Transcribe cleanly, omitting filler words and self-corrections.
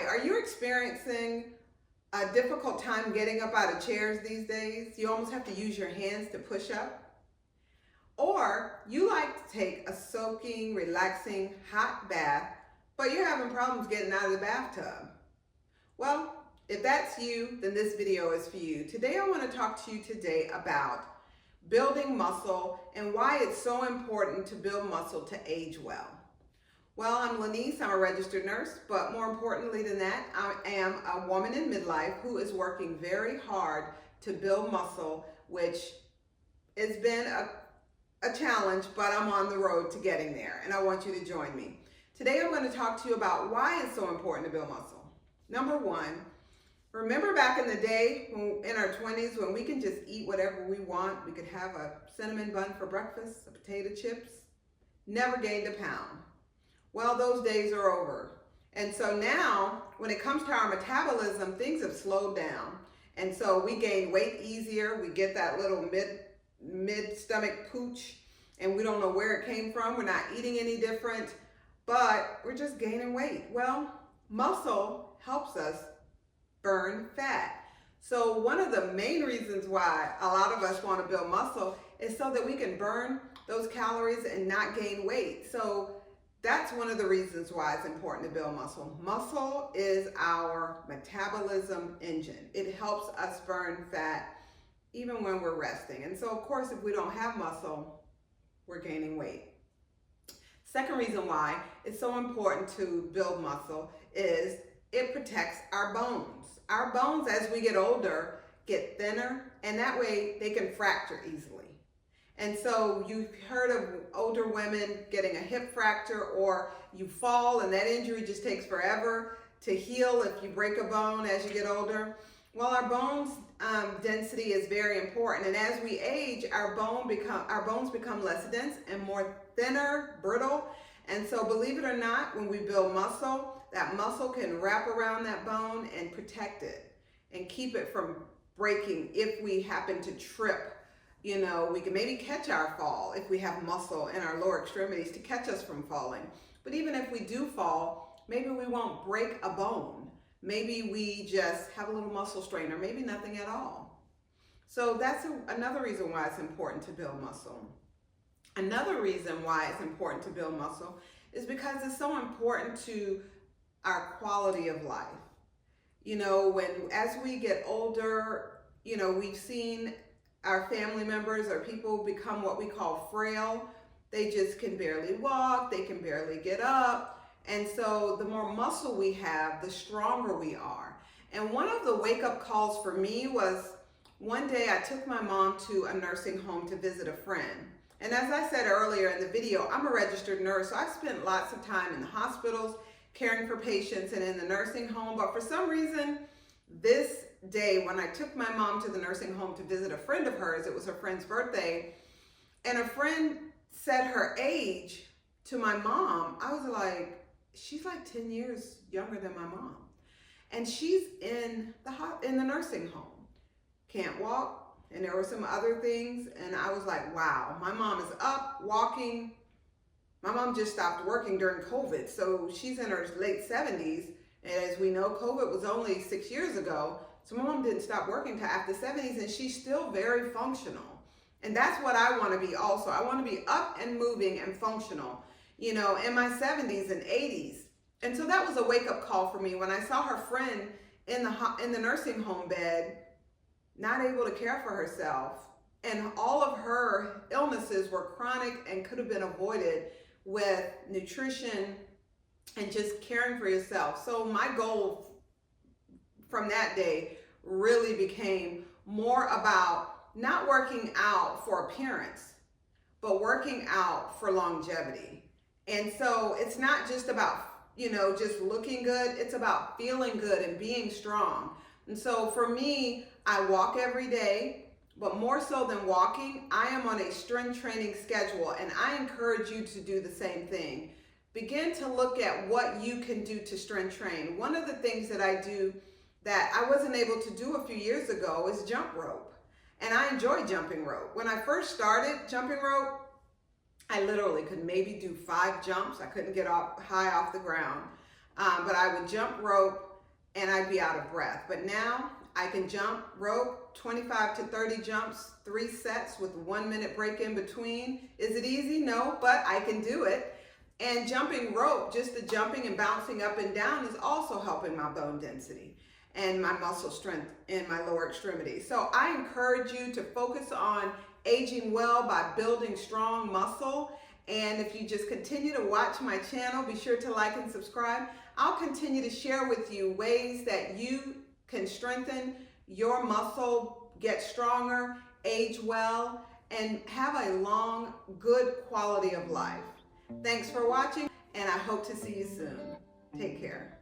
Are you experiencing a difficult time getting up out of chairs these days? You almost have to use your hands to push up. Or you like to take a soaking, relaxing, hot bath, but you're having problems getting out of the bathtub. Well, if that's you, then this video is for you. Today I want to talk to you today about building muscle and why it's so important to build muscle to age well. Well, I'm Lanice, I'm a registered nurse, but more importantly than that, I am a woman in midlife who is working very hard to build muscle, which has been a challenge, but I'm on the road to getting there, and I want you to join me. Today I'm going to talk to you about why it's so important to build muscle. Number one, remember back in the day, in our 20s, when we can just eat whatever we want? We could have a cinnamon bun for breakfast, a potato chips, never gained a pound. Well, those days are over. And so now, when it comes to our metabolism, things have slowed down. And so we gain weight easier. We get that little mid-stomach pooch, and we don't know where it came from. We're not eating any different, but we're just gaining weight. Well, muscle helps us burn fat. So one of the main reasons why a lot of us want to build muscle is so that we can burn those calories and not gain weight. So that's one of the reasons why it's important to build muscle. Muscle is our metabolism engine. It helps us burn fat even when we're resting. And so of course, if we don't have muscle, we're gaining weight. Second reason why it's so important to build muscle is it protects our bones. Our bones, as we get older, get thinner, and that way they can fracture easily. And so you've heard of older women getting a hip fracture, or you fall and that injury just takes forever to heal if you break a bone as you get older. Well, our bones density is very important, and as we age, our bones become less dense and more thinner, brittle. And so believe it or not, when we build muscle, that muscle can wrap around that bone and protect it and keep it from breaking if we happen to trip. You know, we can maybe catch our fall if we have muscle in our lower extremities to catch us from falling. But even if we do fall, maybe we won't break a bone. Maybe we just have a little muscle strain, or maybe nothing at all. So that's another reason why it's important to build muscle. Another reason why it's important to build muscle is because it's so important to our quality of life. You know, as we get older, you know, we've seen our family members or people become what we call frail. They just can barely walk, they can barely get up. And so the more muscle we have, the stronger we are. And one of the wake-up calls for me was one day I took my mom to a nursing home to visit a friend. And as I said earlier in the video, I'm a registered nurse, so I spent lots of time in the hospitals caring for patients and in the nursing home. But for some reason, this day when I took my mom to the nursing home to visit a friend of hers, it was her friend's birthday, and a friend said her age to my mom. I was like, she's like 10 years younger than my mom. And she's in the nursing home. Can't walk, and there were some other things, and I was like, wow, my mom is up, walking. My mom just stopped working during COVID, so she's in her late 70s, and as we know, COVID was only 6 years ago, so my mom didn't stop working till after 70s, and she's still very functional. And that's what I want to be also. I want to be up and moving and functional, you know, in my 70s and 80s. And so that was a wake-up call for me when I saw her friend in the nursing home bed, not able to care for herself. And all of her illnesses were chronic and could have been avoided with nutrition and just caring for yourself. So my goal from that day really became more about not working out for appearance, but working out for longevity. And so it's not just about, you know, just looking good. It's about feeling good and being strong. And so for me, I walk every day, but more so than walking, I am on a strength training schedule, and I encourage you to do the same thing. Begin to look at what you can do to strength train. One of the things that I do that I wasn't able to do a few years ago is jump rope. And I enjoy jumping rope. When I first started jumping rope, I literally could maybe do 5 jumps. I couldn't get high off the ground, but I would jump rope and I'd be out of breath. But now I can jump rope 25 to 30 jumps, 3 sets with 1 minute break in between. Is it easy? No, but I can do it. And jumping rope, just the jumping and bouncing up and down, is also helping my bone density and my muscle strength in my lower extremities. So I encourage you to focus on aging well by building strong muscle. And if you just continue to watch my channel, be sure to like and subscribe. I'll continue to share with you ways that you can strengthen your muscle, get stronger, age well, and have a long, good quality of life. Thanks for watching, and I hope to see you soon. Take care.